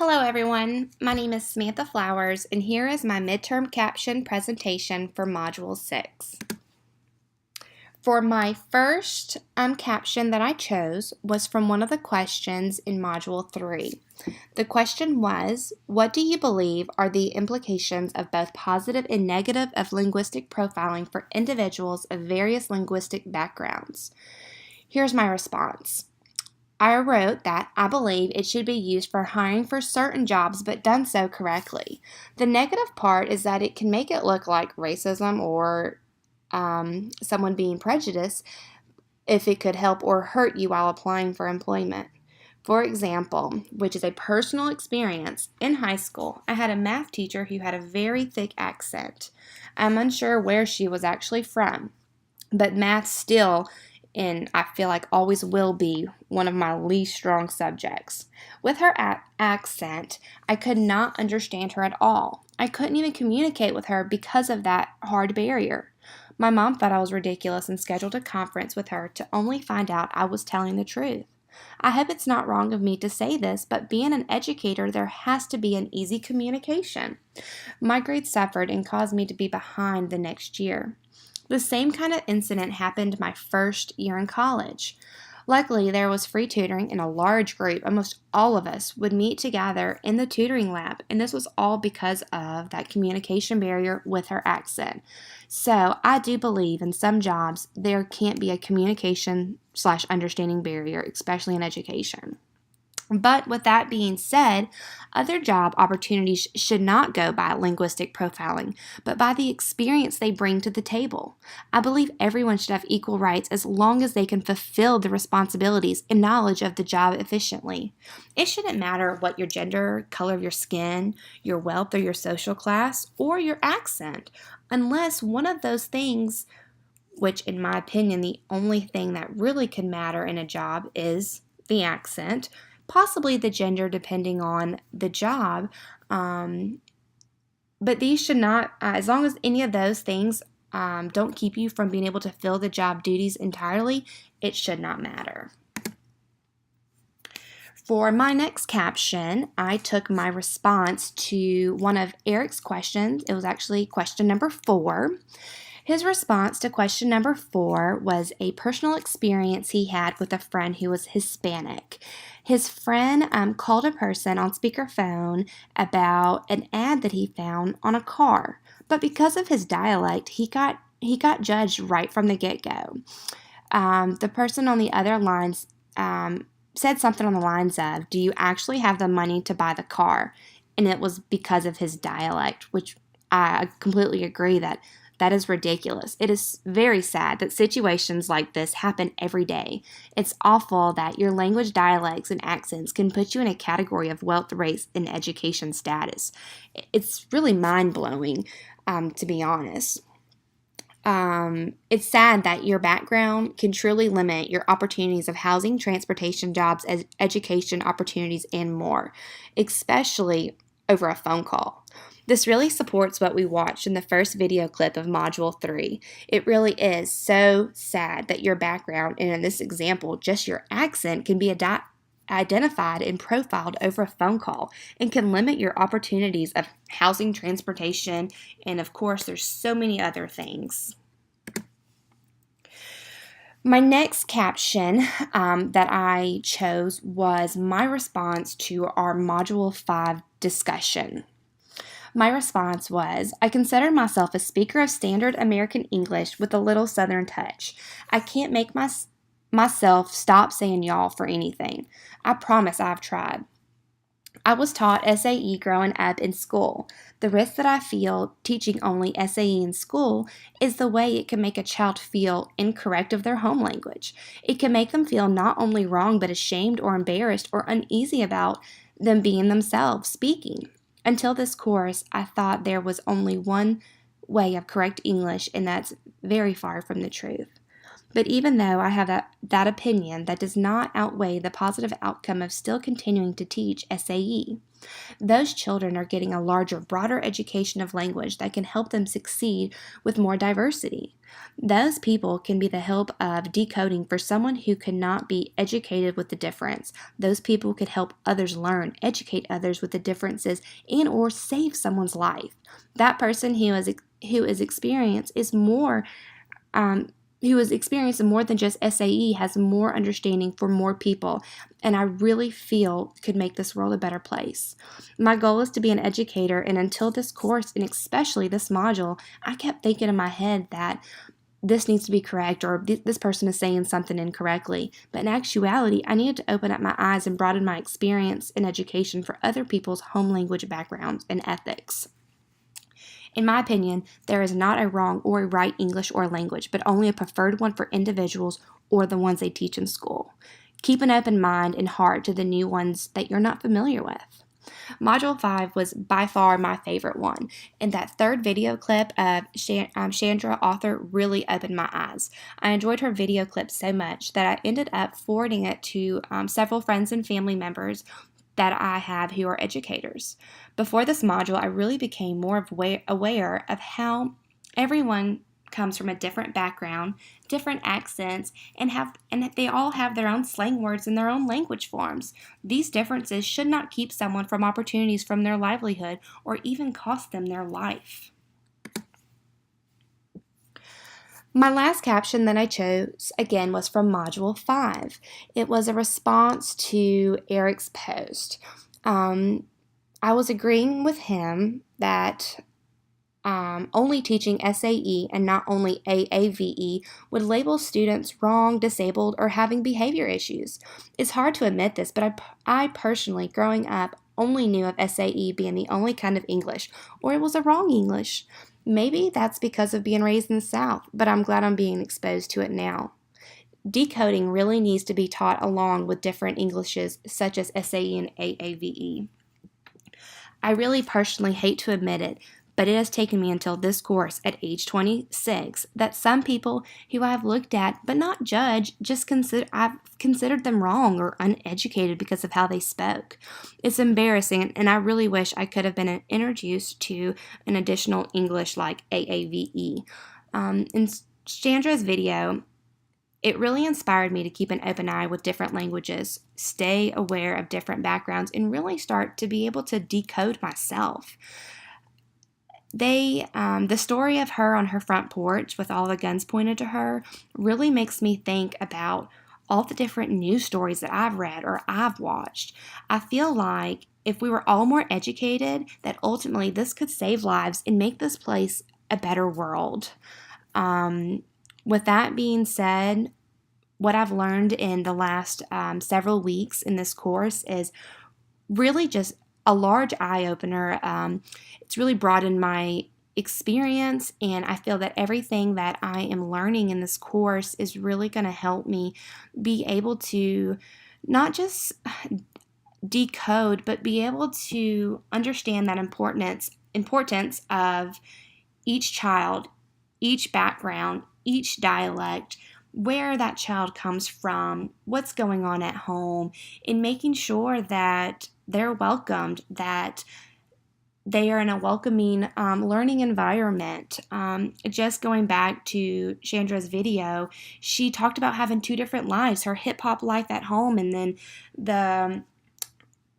Hello everyone, my name is Samantha Flowers and here is my midterm caption presentation for Module 6. For my first caption that I chose was from one of the questions in Module 3. The question was, what do you believe are the implications of both positive and negative of linguistic profiling for individuals of various linguistic backgrounds? Here's my response. I wrote that I believe it should be used for hiring for certain jobs, but done so correctly. The negative part is that it can make it look like racism or someone being prejudiced if it could help or hurt you while applying for employment. For example, which is a personal experience, in high school, I had a math teacher who had a very thick accent. I'm unsure where she was actually from, but math still, and I feel like always will be, one of my least strong subjects. With her accent, I could not understand her at all. I couldn't even communicate with her because of that hard barrier. My mom thought I was ridiculous and scheduled a conference with her to only find out I was telling the truth. I hope it's not wrong of me to say this, but being an educator, there has to be an easy communication. My grades suffered and caused me to be behind the next year. The same kind of incident happened my first year in college. Luckily, there was free tutoring in a large group. Almost all of us would meet together in the tutoring lab, and this was all because of that communication barrier with her accent. So I do believe in some jobs there can't be a communication/understanding barrier, especially in education. But with that being said, other job opportunities should not go by linguistic profiling, but by the experience they bring to the table. I believe everyone should have equal rights as long as they can fulfill the responsibilities and knowledge of the job efficiently. It shouldn't matter what your gender, color of your skin, your wealth or your social class, or your accent, unless one of those things, which in my opinion, the only thing that really can matter in a job is the accent, possibly the gender depending on the job, but these should not, as long as any of those things don't keep you from being able to fill the job duties entirely, it should not matter. For my next caption, I took my response to one of Eric's questions. It was actually question number 4. His response to question number 4 was a personal experience he had with a friend who was Hispanic. His friend called a person on speakerphone about an ad that he found on a car, but because of his dialect, he got judged right from the get-go. The person on the other lines said something on the lines of, "Do you actually have the money to buy the car?" And it was because of his dialect, which I completely agree that is ridiculous. It is very sad that situations like this happen every day. It's awful that your language dialects and accents can put you in a category of wealth, race, and education status. It's really mind-blowing, to be honest. It's sad that your background can truly limit your opportunities of housing, transportation, jobs, education opportunities, and more, especially over a phone call. This really supports what we watched in the first video clip of Module 3. It really is so sad that your background, and in this example, just your accent, can be identified and profiled over a phone call and can limit your opportunities of housing, transportation, and of course, there's so many other things. My next caption that I chose was my response to our Module 5 discussion. My response was, I consider myself a speaker of standard American English with a little Southern touch. I can't make myself stop saying y'all for anything. I promise I've tried. I was taught SAE growing up in school. The risk that I feel teaching only SAE in school is the way it can make a child feel incorrect of their home language. It can make them feel not only wrong but ashamed or embarrassed or uneasy about them being themselves speaking. Until this course, I thought there was only one way of correct English, and that's very far from the truth. But even though I have that opinion, that does not outweigh the positive outcome of still continuing to teach SAE. Those children are getting a larger, broader education of language that can help them succeed with more diversity. Those people can be the help of decoding for someone who cannot be educated with the difference. Those people could help others learn, educate others with the differences, and or save someone's life. That person who is experienced is more who has experienced more than just SAE has more understanding for more people, and I really feel could make this world a better place. My goal is to be an educator, and until this course, and especially this module, I kept thinking in my head that this needs to be correct, or this person is saying something incorrectly. But in actuality, I needed to open up my eyes and broaden my experience in education for other people's home language backgrounds and ethics. In my opinion, there is not a wrong or a right English or language, but only a preferred one for individuals or the ones they teach in school. Keep an open mind and heart to the new ones that you're not familiar with. Module 5 was by far my favorite one, and that third video clip of Chandra Author really opened my eyes. I enjoyed her video clip so much that I ended up forwarding it to several friends and family members that I have who are educators. Before this module, I really became more aware of how everyone comes from a different background, different accents, and that they all have their own slang words and their own language forms. These differences should not keep someone from opportunities from their livelihood or even cost them their life. My last caption that I chose, again, was from Module 5. It was a response to Eric's post. I was agreeing with him that only teaching SAE and not only AAVE would label students wrong, disabled, or having behavior issues. It's hard to admit this, but I personally, growing up, only knew of SAE being the only kind of English, or it was a wrong English. Maybe that's because of being raised in the South, but I'm glad I'm being exposed to it now. Decoding really needs to be taught along with different Englishes such as SAE and AAVE. I really personally hate to admit it, but it has taken me until this course at age 26 that some people who I have looked at but not judged I've considered them wrong or uneducated because of how they spoke. It's embarrassing, and I really wish I could have been introduced to an additional English like AAVE. In Chandra's video, it really inspired me to keep an open eye with different languages, stay aware of different backgrounds, and really start to be able to decode myself. The story of her on her front porch with all the guns pointed to her really makes me think about all the different news stories that I've read or I've watched. I feel like if we were all more educated, that ultimately this could save lives and make this place a better world. With that being said, what I've learned in the last several weeks in this course is really just a large eye-opener. It's really broadened my experience, and I feel that everything that I am learning in this course is really going to help me be able to not just decode, but be able to understand that importance of each child, each background, each dialect, where that child comes from, what's going on at home, and making sure that they're welcomed, that they are in a welcoming learning environment. Just going back to Chandra's video, she talked about having two different lives, her hip-hop life at home and then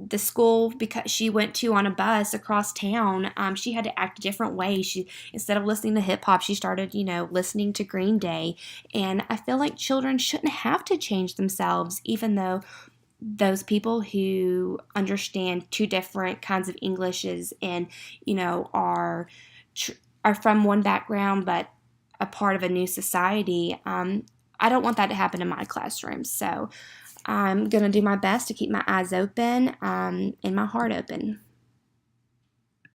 the school because she went to on a bus across town. She had to act a different way. She, instead of listening to hip-hop, she started, listening to Green Day. And I feel like children shouldn't have to change themselves, even though those people who understand two different kinds of Englishes and, are from one background but a part of a new society, I don't want that to happen in my classroom. So I'm going to do my best to keep my eyes open and my heart open.